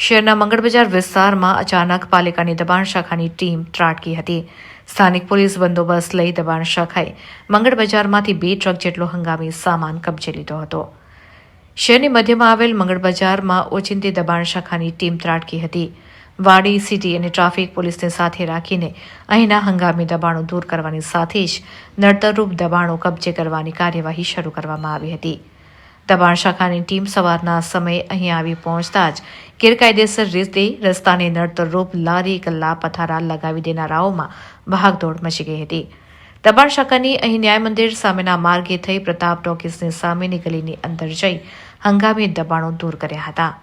શહેરના મંગળબજાર વિસ્તારમાં અચાનક પાલિકાની દબાણ શાખાની ટીમ ત્રાટકી હતી. સ્થાનિક પોલીસ બંદોબસ્ત લઈ દબાણ શાખાએ મંગળબજારમાંથી 2 ટ્રક જેટલો હંગામી સામાન કબજે લીધો હતો. શહેરની મધ્યમાં આવેલ મંગળબજારમાં ઓચિંતી દબાણ શાખાની ટીમ ત્રાટકી હતી. વાડી, સિટી અને ટ્રાફિક પોલીસને સાથે રાખીને અહીંના હંગામી દબાણો દૂર કરવાની સાથે જ નડતરરૂપ દબાણો કબજે કરવાની કાર્યવાહી શરૂ કરવામાં આવી હતી. દબાણ શાખાની ટીમ સવારના સમયે અહીં આવી પહોંચતા જ ગેરકાયદેસર રીતે રસ્તાને નડતરરૂપ લારી, ગલ્લા, પથારા લગાવી દેનારાઓમાં ભાગદોડ મચી ગઈ હતી. દબાણ શાખાની અહીં ન્યાય મંદિર સામેના માર્ગે થઈ પ્રતાપ ટોકીસની સામેની ગલીની અંદર જઈ હંગામી દબાણો દૂર કર્યા હતા.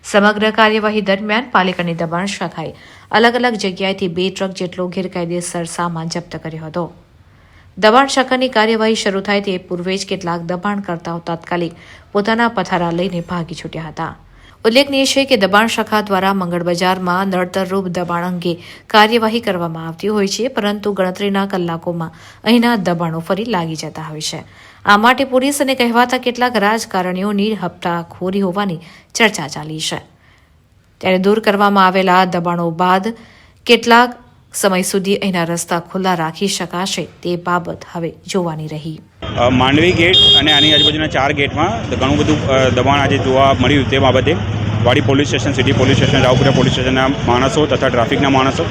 સમગ્ર કાર્યવાહી દરમિયાન પાલિકાની દબાણ શાખાએ અલગ અલગ જગ્યાએથી 2 ટ્રક જેટલો ગેરકાયદેસર સામાન જપ્ત કર્યો હતો. દબાણ શાખાની કાર્યવાહી શરૂ થાય તે પૂર્વે જ કેટલાક દબાણકર્તાઓ તાત્કાલિક પોતાના પથારા લઈને ભાગી છૂટ્યા હતા. ઉલ્લેખનીય છે કે દબાણ શાખા દ્વારા મંગળબજારમાં નડતરરૂપ દબાણ અંગે કાર્યવાહી કરવામાં આવતી હોય છે, પરંતુ ગણતરીના કલાકોમાં અહીંના દબાણો ફરી લાગી જતા હોય છે. આ માટે પોલીસ અને કહેવાતા કેટલાક રાજકારણીઓની હપ્તાખોરી હોવાની ચર્ચા ચાલી છે. ત્યારે દૂર કરવામાં આવેલા દબાણો બાદ કેટલાક સમય સુધી અહીંના રસ્તા ખુલ્લા રાખી શકાશે તે બાબત હવે જોવાની રહી. માંડવી ગેટ અને આની આજુબાજુના 4 ગેટમાં ઘણું બધું દબાણ આજે જોવા મળ્યું. તે બાબતે વાડી police station, city police station, Raopura police સ્ટેશનના માણસો તથા ટ્રાફિકના માણસો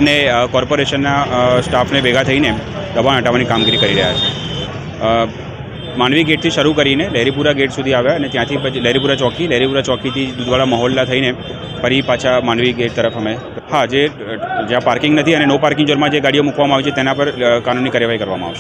અને કોર્પોરેશનના સ્ટાફને ભેગા થઈને દબાણ હટાવવાની કામગીરી કરી રહ્યા છે. માંડવી ગેટથી શરૂ કરીને લહેરીપુરા ગેટ સુધી આવ્યા અને ત્યાંથી પછી લહેરીપુરા ચોકીથી દૂધવાડા મહોલ્લા થઈને ફરી પાછા માંડવી ગેટ તરફ અમે જ્યાં પાર્કિંગ નથી અને નો પાર્કિંગ ઝોનમાં જે ગાડીઓ મૂકવામાં આવી છે તેના પર કાનૂની કાર્યવાહી કરવામાં આવશે.